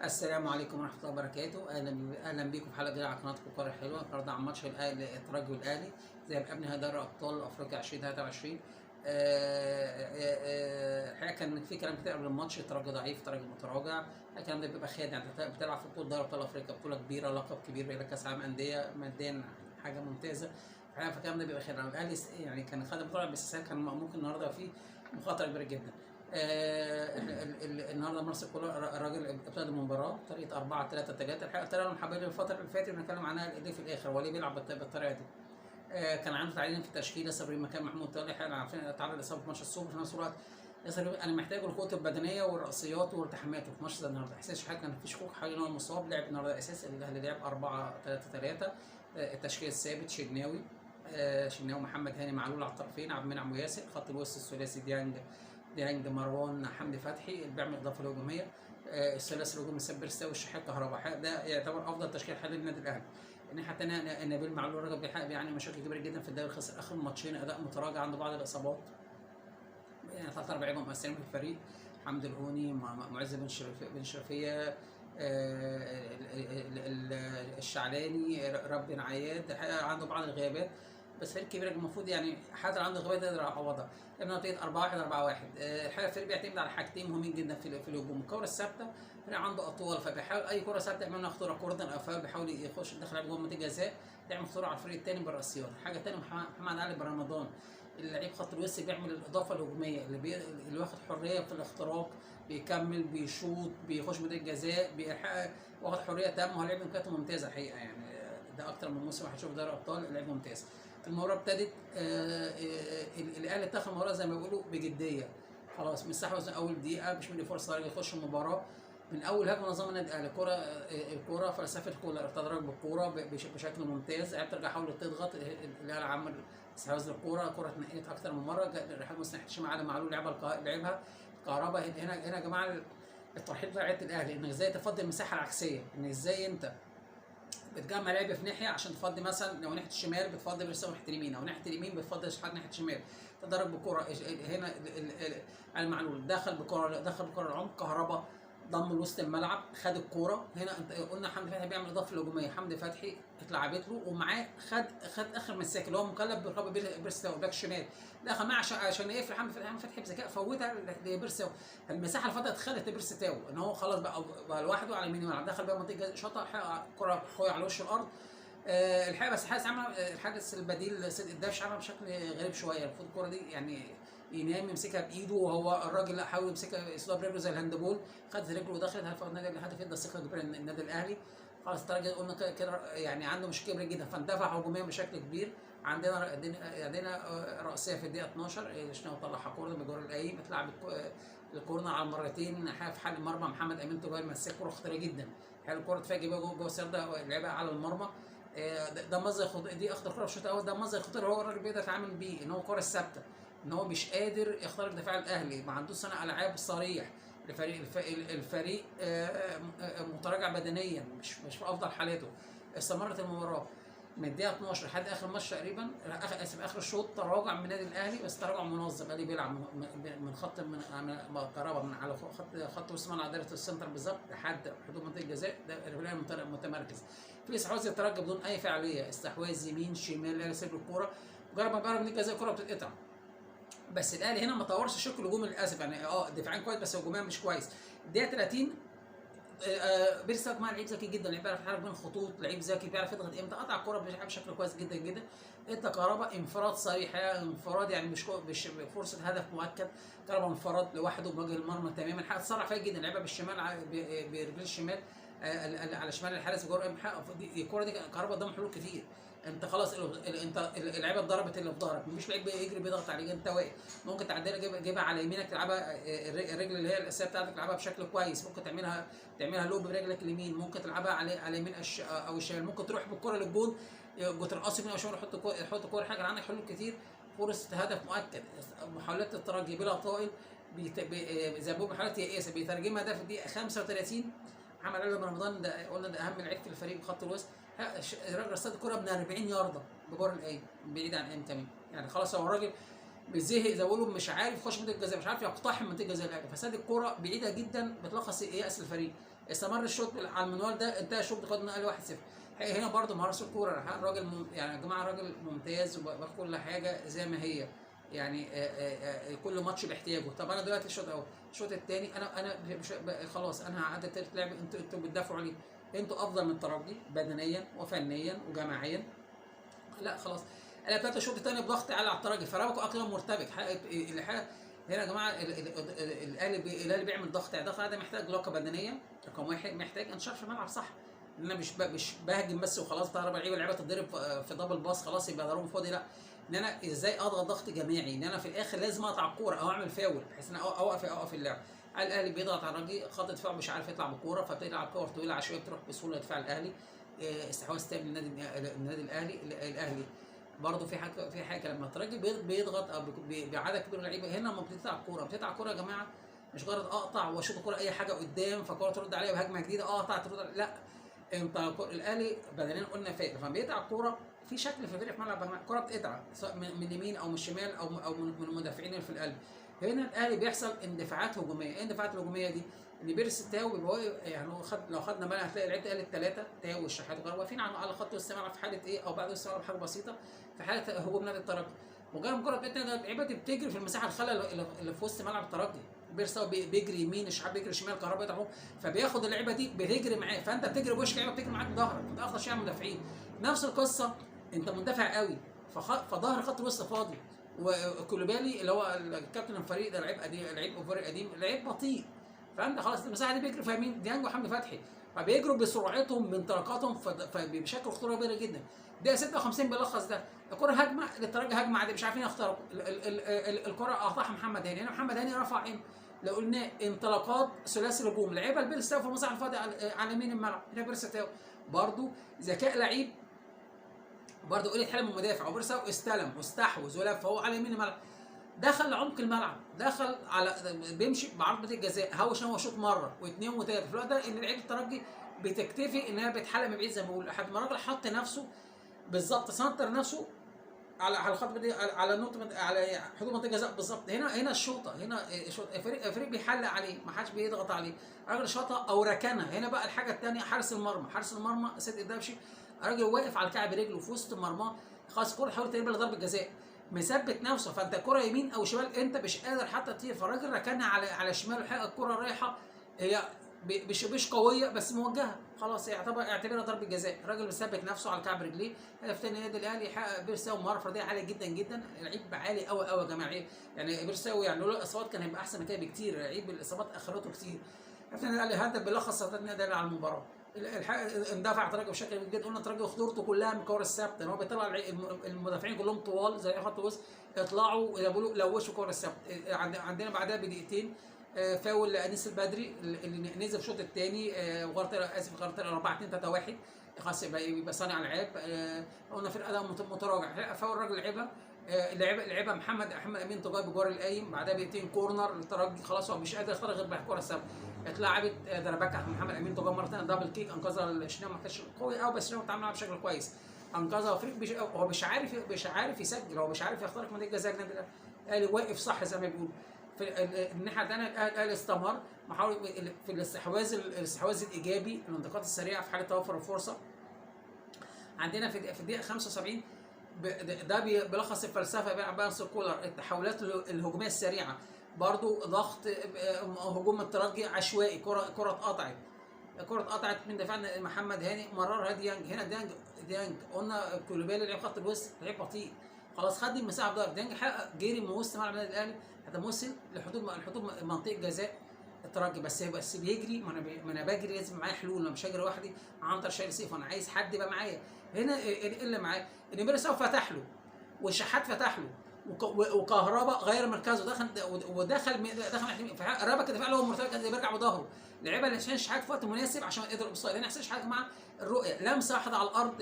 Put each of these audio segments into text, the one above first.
السلام عليكم ورحمة الله وبركاته. أهلا بيكم في حلقة جديدة على قناتكم الكرة الحلوة. النهارده عن ماتش الترجي والأهلي زي ما قبل دوري أبطال أفريقيا 2023. الحقيقة كان في كلام كتير قبل الماتش، الترجي ضعيف، الترجي متراجع. الكلام ده بيبقى خادع، أنت بتلعب في بطولة دوري أبطال أفريقيا، بطولة كبيرة، لقب كبير، بيبقى كأس عالم أندية، ماديا حاجة ممتازة. الحقيقة فالكلام ده بيبقى خادع. الأهلي يعني كان خد البطولة، بس كان ممكن النهارده فيه مخاطرة كبيرة جدا. النهارده مارسيل كولر الراجل ابتدى المباراه بطريقه 4-3-3. الحقيقه الطريقه اللي محببه الفتره اللي فاتت بنتكلم عنها دي في الاخر، هو ليه بيلعب بالطريقه دي. كان عنده تعديل في التشكيله، صبري مكان محمود طارق. احنا عارفين تعرض لاصابه في ماتش السوبر، في نفس الوقت انا محتاج القوه البدنيه والرأسيات والتحاماته في ماتش زي النهارده. حسين شحات كان في شكوك حوالين ان هو مصاب، لعب النهارده اساسي. الاهلي لعب 4-3-3. التشكيل الثابت شناوي محمد هاني معلول على الطرفين، عبد المنعم وياسر. خط الوسط الثلاثي ديانج مروان حمدي فتحي اللي بيعمل اضافه الهجوميه. الثلاثي الهجومي ساب بيرستاوي الشحات كهرباء. ده يعتبر افضل تشكيل حاليا للنادي الاهلي. الناحيه الثانيه نبيل معلول راجل بيعاني مشاكل كبيره جدا في الدوري، خسر اخر ماتشين، اداء متراجع، عنده بعض الاصابات. يعني ثلاث اربع لعيبه مؤثرين في الفريق، حمد الهوني، معز بن شرفيه، الشعلاني، ربي عياد. عنده بعض الغيابات، بس فريق كبير المفروض يعني حتى عنده غيابات يقدر يعوضها. لما نتيجه 4-1 الحقيقه الفريق بيعتمد على حاجتين مهمين جدا في الهجوم: الكوره الثابته. الفريق عنده اطوال، فبيحاول اي كوره ثابته يعمل لها خطوره، كوره الافاق بيحاول يخش داخل جوه منطقه جزاء، يعمل خطوره على الفريق الثاني بالراسيات. الحاجه الثانيه محمد علي برمضان، اللعيب خط الوسط، بيعمل الاضافه الهجوميه، اللي واخد حريه في الاختراق، بيكمل، بيشوط، بيخش منطقه جزاء، بيحقق، واخد حريه تامه. هو لعيب امكانياته ممتازه الحقيقه، يعني ده اكتر من موسم هنشوف دوري ابطال، لعيب ممتاز. المباراه ابتدت، الاهلي اتخذ المباراه زي ما بيقولوا بجديه، خلاص مستحوذ من اول دقيقه، مش مدي فرصه يخش المباراه. من اول هجمه نظام النادي الاهلي، الكوره فلسفه كولر، التدرج بالكوره بشكل ممتاز. لعيبه ترجع حاولت تضغط، الاهلي عمل استحواذ للكوره، الكوره اتنقلت اكتر من مره، الحارس ناحيه الشمال علي معلول لعبها كهرباء. هنا يا جماعه الترحيب بتاع لعيبه الاهلي، انك ازاي تفضي المساحه العكسيه، ان ازاي انت بتجمع لعيبه في ناحيه عشان تفضي، مثلا لو ناحيه الشمال بتفضي بيرساو ناحيه اليمين، او ناحيه اليمين بتفضي شحات ناحيه الشمال. تدرج بالكره هنا المعلول دخل بكره العمق، كهرباء ضم لوسط الملعب، خد الكوره. هنا انت قلنا حمدي فتحي بيعمل اضافه الهجوميه، حمدي فتحي اتلعبت له ومعاه خد اخر مساك اللي هو مكلف برقابه بيرساو باك شمال، دخل معاه عشان يقفل حمدي فتحي بذكاء، فوتها لبيرساو. المساحه اللي فضلت اتخلت لبيرساو ان هو خلاص بقى لوحده على يمين الملعب، دخل بقى منطقه شاطئ، كره قويه على وش الارض. الحقيقه بس الحارس البديل سيد الدافش عمل بشكل غريب شويه. المفروض الكوره دي يعني ينام يمسكها بايده، وهو الراجل لا، حاول يمسكها يصدها برجله زي الهاندبول، خدت رجله ودخلت. الهدف ادى ثقه كبيره النادي الاهلي. خلاص الترجي قلنا كده يعني عنده مشكله كبيره جدا، فاندفع هجوميا بشكل كبير. عندنا رأسيه في الدقيقه 12، شناوي طلعها كوره بجور القايم، اتلعب الكورنر على مرتين في حل المرمى، محمد امين طويل مسك كوره خطيره جدا. حلو الكوره تفاجئ بقى جوه السرده، لعبها على المرمى. ده مصدر خطير، دي اخطر كوره في الشوط الاول، ده مصدر خطير هو الراجل بيقدر يتعامل بيه، ان هو الكوره الثابته، ان هو مش قادر يخترق دفاع الاهلي، ما عندوش صانع العاب صريح. الفريق متراجع بدنيا، مش في افضل حالاته. استمرت المباراه من الدقيقه 12 لحد اخر الماتش تقريبا، اخر الشوط، تراجع من النادي الاهلي، بس تراجع منظم. الاهلي بيلعب من خط قرابه من على خط وسط ملعب دايره السنتر بالظبط لحد حدود منطقه الجزاء، ده الاهلي متمركز في استحواذ الترجي بدون اي فعاليه، استحواذ يمين شمال، الاهلي سيب الكوره، مجرد ما بيقرب من الجزاء الكوره بتتقطع. بس الاهلي هنا ما طورش الشق الهجومي للاسف، يعني دفاعيا كويس بس هجوميا مش كويس. الدقيقه 30 بيرسا مع لعيب ذكي جدا، لعيب بيعرف يتحرك بين الخطوط، لعيب ذكي بيعرف يضغط امتى، قطع الكوره بشكل كويس جدا جدا. انت كهرباء انفراد صريح، انفراد يعني مش فرصه هدف مؤكد، كهرباء انفراد لوحده بوجه المرمى تماما، حاجه تصرح فيها جدا، لعبها بالشمال برجل الشمال على شمال الحارس جوه. الكوره دي كهرباء قدام حلول كتير، انت خلاص انت اللعيبه اتضربت اللي في ظهرك، مفيش لعيب يجري بيضغط عليك، انت واقف، ممكن تعدلها جيبها على يمينك، تلعبها الرجل اللي هي الاساسيه بتاعتك تلعبها بشكل كويس، ممكن تعملها لوب برجلك اليمين، ممكن تلعبها على يمين او الشمال، ممكن تروح بالكره للجون، ترقص يمين او شمال، يحط كوره، حاجه عندك حلول كتير، فرص هدف مؤكد. محاولات الترجي بلا طائل، زي ما بيقولوا محاولات يائسه، بيترجمها ده في الدقيقه 35. محمد علي رمضان ده قلنا ده اهم لعيب في الفريق بخط الوسط، الراجل رصد الكوره من 40 يارده بجور القايم بعيد عن ام تميم، يعني خلاص هو الراجل زهق زي ما بيقولوا، مش عارف يخش منطقه الجزاء، مش عارف يقتحم منطقه الجزاء الاهلي، فساد الكوره بعيده جدا، بتلخص يأس الفريق. استمر الشوط على المنوال ده، انتهى الشوط بخد الاهلي 1-0. هنا برضه مهارة الكوره، الراجل يعني يا جماعه راجل ممتاز وباخد كل حاجه زي ما هي، يعني كل ماتش باحتياجه. طب انا دلوقتي الشوط اهو، الشوط الثاني انا مش خلاص، انا هعدي تالت لعب، انتوا بتدافعوا عليه، انتوا افضل من الترجي بدنيا وفنيا وجماعيا. لا خلاص، انا ابتديت الشوط الثاني بضغط عالي على الترجي، فرابكوا اصلا مرتبك هنا يا جماعه الاهلي بيعمل ضغط ده محتاج لياقه بدنيه رقم واحد، محتاج انشار في الملعب صح، ان انا مش بهجم بس وخلاص، طالما اللعيبه تتضرب في دبل باص خلاص يبقى ضربهم فاضي، لا، ان انا ازاي اضغط ضغط جماعي، ان انا في الاخر لازم اقطع الكوره او اعمل فاول بحيث ان اوقف اللعب. الاهلي بيضغط على الرجل، خط دفاع مش عارف يطلع بالكوره، فبتلعب كور طويله عشوائيه بتروح بسهوله دفاع الاهلي، استحواذ تام للنادي الاهلي. برضه في حاجه لما الترجي بيضغط او بعدد كبير من اللعيبه، هنا لما بتقطع الكوره يا جماعه مش مجرد اقطع واشوط الكوره اي حاجه قدام فالكوره ترد عليا بهجمه جديده اقطع ترد، لا، انت الاهلي بدنيا قلنا فايق، فلما بيقطع الكوره في شكل في فريق في ملعب الكوره بتقطع سواء من اليمين او من الشمال او من المدافعين اللي في القلب. هنا الاهلي بيحصل اندفاعات هجوميه، ايه الاندفاعات الهجوميه دي؟ ان بيرس التاو بيبقى يعني لو خدنا بالنا هتلاقي لعيبه الاهلي الثلاثه تاو والشحات وغيره واقفين على خط وسط الملعب في حاله ايه، او بعد وسط الملعب حاجه بسيطه في حاله هجوم نادي الترجي. مجرد اللعيبه بتجري في المساحه الخلا اللي في وسط ملعب الترجي، بيرساو بيجري يمين، الشحات بيجري شمال، كهرباء يتعبوا، فبياخد اللعيبه دي بتجري معاه، فانت بتجري بوشك، لعيبه بتجري معاك بظهرك، انت افضل شيء على المدافعين. نفس القصه، انت مندفع قوي فظهر خط الوسط فاضي، وكولوبالي اللي هو الكابتن الفريق ده لعيب قديم، لعيب اوفر قديم، لعيب بطيء، فانت خلاص المساحه دي بيجري فيها مين؟ ديانج وحمدي فتحي، فبيجروا بسرعتهم من طلقاتهم فبيشكلوا خطوره كبيره جدا. ده 56 بيلخص ده، الكره هجمه للترجي، هجمه عاديه مش عارفين يخترقوا الكره، قطعها محمد هاني، هنا محمد هاني رفع عين، لو قلنا انطلاقات ثلاثي الهجوم، لعيبه البيرستاو في المساحه الفاضيه على يمين الملعب، هنا بيرستاو برضه ذكاء لعيب، برضه قلت حلم المدافع، وبيرستاو استلم واستحوذ ولف، فهو على يمين الملعب، دخل لعمق الملعب، دخل على بيمشي بعرض الجزاء، هو شوط مره واثنين وثلاثه، في الوقت ده ان لعيبه الترجي بتكتفي انها بتحلق من بعيد زي ما بقول، لحد ما الراجل حط نفسه بالظبط، سنتر نفسه على الخط دي، على نقطه، على حدود منطقه الجزاء بالظبط. هنا الشوطه، هنا فريق بيحلق عليه، ما حدش بيضغط عليه، الراجل شاطها او ركنها. هنا بقى الحاجه الثانيه، حارس المرمى سيد الدبشي، الراجل واقف على كعب رجله في وسط مرماه، خلاص الكوره حاولت تقلب لضربه جزاء، مثبت نفسه، فانت الكوره يمين او شمال انت مش قادر حتى تطير، فالراجل ركنها على شماله، الحقيقه الكوره رايحه، هي مش قويه بس موجهه، خلاص اعتبرها ضربه جزاء، الراجل مثبت نفسه على كعب رجليه. هدف تاني النادي الاهلي يحقق بيرساو مهاره فرديه عاليه جدا جدا، لعيب عالي قوي قوي يا جماعه، يعني بيرساو يعني لولا الاصابات كان هيبقى احسن من كده بكتير، لعيب الاصابات اخرته كتير. هدف تاني الاهلي، هدف بيلخص سيطره النادي الاهلي على المباراه، اندفع الترجي بشكل كبير جدا، قلنا الترجي خطورته كلها من الكور الثابته، ان هو بيطلع المدافعين كلهم طوال زي خط وسط، يطلعوا لوشوا الكور الثابته. عندنا بعدها بدقيقتين فاول لانيس البدري اللي نزل في الشوط الثاني، غلطه 4-2-3-1، خلاص يبقى صانع العاب، قلنا في الاداء متراجع، فاول الراجل لعبها محمد امين طجاي بجوار القايم، بعدها بدقيقتين كورنر للترجي، خلاص هو مش قادر يخترق غير بالكوره الثابته، اتلعبت دربكه محمد امين طجاي مره ثانيه دبل كيك، انقذها الشناوي، ما كانش قوي قوي بس الشناوي اتعامل معاه بشكل كويس، انقذها فريق هو مش عارف يسجل، هو مش عارف يخترق منطقه جزاء النادي الاهلي، واقف صح زي ما بيقولوا. في الناحيه الثانيه الاهلي استمر محاول في الاستحواذ الايجابي، الانتقالات السريعه في حاله توفر الفرصه. عندنا في الدقيقه 75 ده بيلخص الفلسفه بقى بانسر كولر، التحولات الهجوميه السريعه، برضو ضغط هجوم الترجي عشوائي، كره اتقطعت من دفاع محمد هاني، مررها ديانج، هنا ديانج قلنا كولوبالي لعب خط الوسط، لعب بطيء، خلاص خد المساحه بضرب، ديانج حقق جري من وسط ملعب النادي الاهلي حتى وصل لحدود منطقه جزاء الترجي، بس بيجري، ما انا بجري لازم معايا حلول، انا مش هجري لوحدي، عنتر شايل سيف، انا عايز حد يبقى معايا. هنا اللي معاه ان بيرساو فتح له، والشحات فتح له، وكهرباء غير مركزه، دخل ربك الدفاع اللي هو مرتبط كان بيرجع بظهره، لعبها لحسين الشحات في وقت مناسب عشان يقدر يوصل. هنا حسين الشحات مع الرؤيه، لمسه واحده على الارض،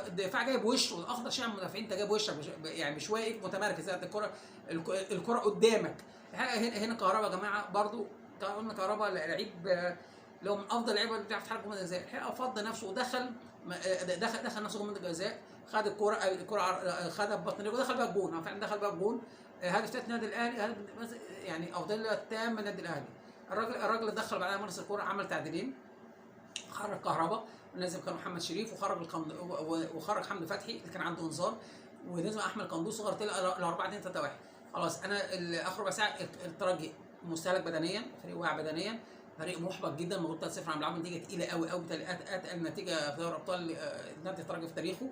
الدفاع جايب وشه، والاخضر شيء من المدافعين، انت جايب وشك يعني مش واقف متمركز، الكره قدامك. هنا كهرباء يا جماعه، برضو قلنا كهرباء لعيب لو من افضل اللعيبه اللي بتعرف تحرك منطقه الجزاء، الحقيقه فض نفسه ودخل نفسه جوه منطقه الجزاء، خد الكره خدها ببطن رجله ودخل بقى الجون، فعلا دخل بقى الجون. هدف ثالث النادي الاهلي، يعني افضليه تام من النادي الاهلي. الراجل دخل بعدها مارس الكوره، عمل تعديلين، خرج كهربا ونزل كان محمد شريف، وخرج حمدي فتحي اللي كان عنده انذار، ونزل احمد قندوس وغيرت ال 4 2 3 1. خلاص انا اخر ربع ساعه الترجي مستهلك بدنيا، فريق واقع بدنيا، فريق محبط جدا، مغلوب 3-0 عم بيلعبوا نتيجه تقيله قوي قوي، اتقل نتيجه في دوري ابطال نادي الترجي في تاريخه.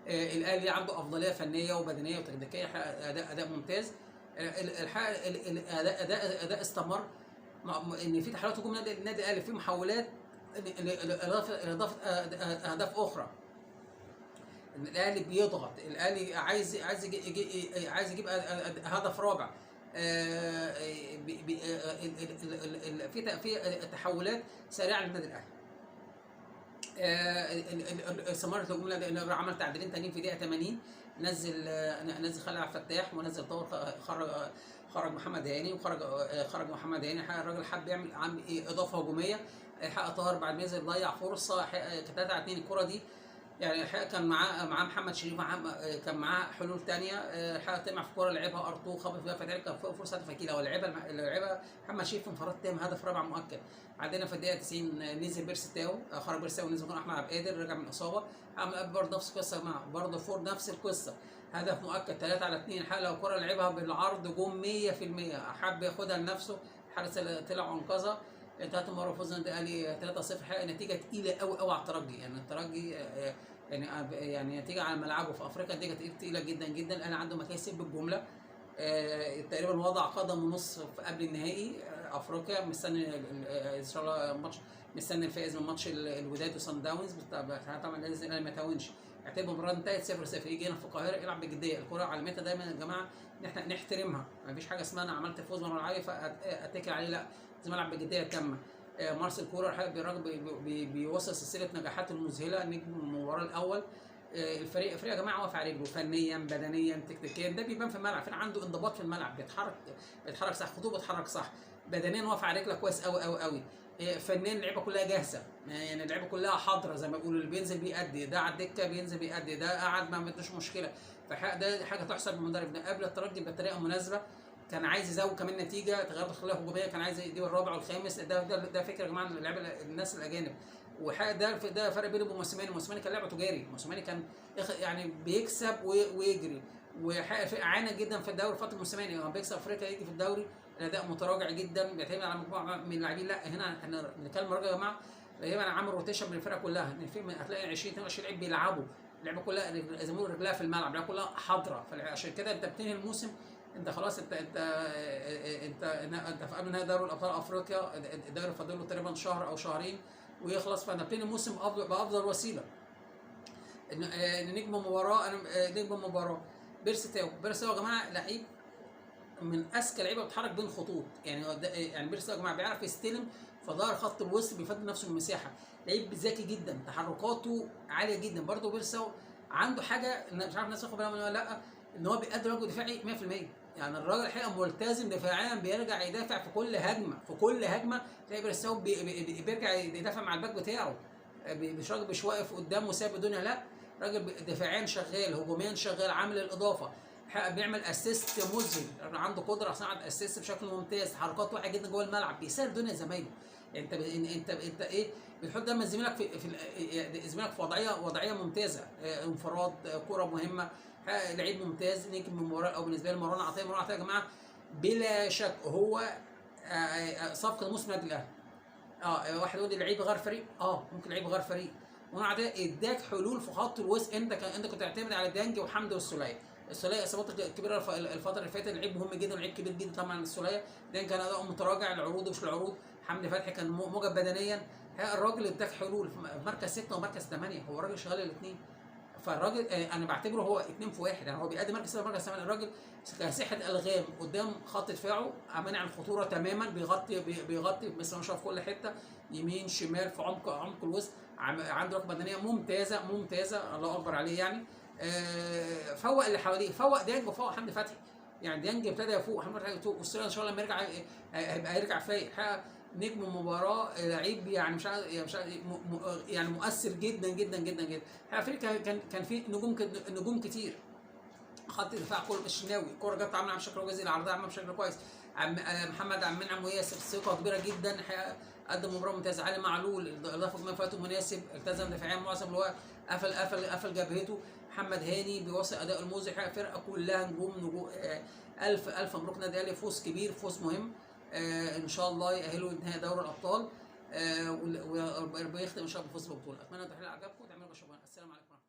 الاهلي عنده افضليه فنيه وبدنيه وتكتيكيه، اداء ممتاز. الحقيقه اداء استمر، ان في تحولات هجوم النادي الاهلي، في محاولات اضافه اهداف اخرى. الاهلي بيضغط، الاهلي عايز يجيب هدف رابع. في تحولات سريعه للنادي الاهلي. استمرت الهجوم، عمل تعديلين تانيين في دقيقه 80، نزل خالد عبد الفتاح ونزل طاهر، خرج محمد هاني، خرج محمد هاني. الراجل حب يعمل اضافه هجوميه، حقق طاهر بعد ما نزل ضيع فرصه، كانت 3-2 الكره دي. يعني الحقيقه كان معاه محمد شريف، كان معاه حلول ثانيه. الحقيقه طمع في كوره لعبها ارتو، خبط فيها فتحي، كان فرصه تفكيله، ولعبها محمد شريف انفراد تام، هدف رابع مؤكد. عندنا في الدقيقه 90 نزل بيرستاو، خرج بيرستاو ونزل احمد عبد القادر، رجع من اصابه. عمل برضه نفس القصه مع برضه فورد، نفس القصه، هدف مؤكد 3-2. الحقيقه لو الكوره لعبها بالعرض جون 100%، حب ياخدها لنفسه، الحارس طلع وانقذها. انتهت المباراه فوز النادي الاهلي 3-0. الحقيقه نتيجه تقيله قوي قوي على الترجي، يعني الترجي يعني نتيجه على ملعبه في افريقيا نتيجه تقيله جدا جدا. انا عنده مكاسب بالجمله، تقريبا وضع قدم ونص قبل النهائي افريقيا، مستني ان شاء الله ماتش، مستني الفائز من ماتش الوداد وصن داونز. طبعا لازم ما يتهاونش، اعتبر المباراه انتهت 0-0، يجي هنا في القاهره يلعب بجديه. الكره علمتها دايما يا جماعه ان احنا نحترمها، ما فيش حاجه اسمها انا عملت فوز مره العاليه فاتكل عليه، لا، لازم العب بجديه تامه. مارسيل كولر الحقيقه الراجل بيوصل سلسله نجاحات المذهله، نجم المباراه الاول. الفريق يا جماعه واقف على رجله فنيا بدنيا تكتيكيا، ده بيبان في الملعب، فين عنده انضباط في الملعب، بيتحرك صح، خطوط بيتحرك صح، بدنيا واقف على رجله كويس قوي قوي قوي. فنيا اللعيبه كلها جاهزه، يعني اللعيبه كلها حاضره زي ما بيقولوا، اللي بينزل بيأدي، ده على الدكه بينزل بيأدي، ده قعد ما عندوش مشكله. ده حاجه تحسب للمدرب ده. قبل الترجي بالطريقه المناسبه، كان عايز يزود كمان نتيجه، تغيرات داخليه هجوميه، كان عايز يديه الرابع والخامس. ده فكره يا جماعه اللعيبه الناس الاجانب. ده فرق بينه وبين موسيماني كان لعبه تجاري، موسيماني كان يعني بيكسب ويجري، وحقق عانى جدا في الدوري فتره موسيماني، لما بيكسب افريقيا يجي في الدوري الاداء متراجع جدا، بيعتمد على مجموعه من اللاعبين. لا، هنا احنا بنتكلم يا جماعه، تقريبا عامل روتيشن من الفرقه كلها، هتلاقي 20 22 لعيب بيلعبوا، اللعبه كلها زي ما بيقولوا رجلها في الملعب، اللعبه كلها حاضره. فعشان كده انت بتنهي الموسم، انت خلاص، انت في قبل نهائي دوري الابطال افريقيا، الدوري فاضل له تقريبا شهر او شهرين ويخلص، فانا بتنهي الموسم بافضل وسيله. نجم مباراه بيرستاو يا جماعه لعيب من اذكى لعيبه بتتحرك بين الخطوط، يعني بيرستاو يا جماعه بيعرف يستلم في ظهر خط الوسط، بيفضل نفسه من المساحه، لعيب ذكي جدا، تحركاته عاليه جدا. برضه بيرستاو عنده حاجه مش عارف الناس واخد بالها منها ولا لا، ان هو بيقدم واجب دفاعي 100%، يعني الراجل الحقيقه ملتزم دفاعيا، بيرجع يدافع في كل هجمه تلاقي بيرستاو بيرجع يدافع مع الباك بتاعه، مش واقف قدامه وساب الدنيا، لا، راجل دفاعيا شغال، هجوميا شغال، عامل الاضافه، بيعمل اسيست مذهل، عنده قدره صناعه اسيست بشكل ممتاز، حركات واعيه جدا جوه الملعب، بيسهل الدنيا زمايله. انت ايه، بتحط دايما زميلك في وضعيه ممتازه، انفراد، كره مهمه، لعيب ممتاز، نجم من المباراه. او بالنسبه لي مروان عطيه يا جماعه بلا شك هو صفقه الموسم النادي الاهلي. واحد يقول لي لعيب غير فريق، ممكن لعيب غير فريق، مروان عطيه اداك حلول في خط الوسط. انت كنت تعتمد على ديانج وحمدي والسوليه. اصاباته الكبيره الفتره اللي فاتت، لعيب مهم جدا، لعيب كبير جدا طبعا. السوليه ديانج كان اداؤه متراجع، العروض مش العروض، حمدي فتحي كان موجب بدنيا. الراجل اداك حلول في مركز 6 ومركز 8، هو الراجل شغال الاثنين. فالراجل انا بعتبره هو 2 في 1، يعني هو بيقدم مركز 6 ومركز 8. الراجل كساحه الغام قدام خط دفاعه، منع الخطوره تماما، بيغطي مثلا في كل حته، يمين شمال، في عمق الوسط، عنده ركبه بدنيه ممتازه، الله اكبر عليه يعني. فوق اللي حواليه، فوق ديانج وفوق حمدي فتحي، يعني ديانج ابتدى يفوق، حمدي فتحي يفوق، والسوليه ان شاء الله لما يرجع هيبقى يرجع فايق. نجم المباراه لعيب، يعني مش يعني مؤثر جدا جدا جدا جدا. افريقيا كان في نجوم كتير، خط الدفاع كله الشناوي، الكوره جت عامله بشكل كويس، العرضيه عامله بشكل كويس، محمد عبد المنعم وياسر ثقه كبيره جدا، قدم مباراه ممتازه. علي معلول اضافه كمان في وقته مناسب، التزم دفاعيا معظم الوقت، قفل جبهته. محمد هاني بيواصل اداء الموزع، الفرقه كلها نجوم. الف مبروك نادي الاهلي، فوز كبير، فوز مهم. ان شاء الله يأهلوا لنهائي دوري الابطال، ويختم ان شاء الله بفوز بالبطوله. اتمنى ان تحليل عجبكم وتعملوا مشروع. السلام عليكم ورحمه الله.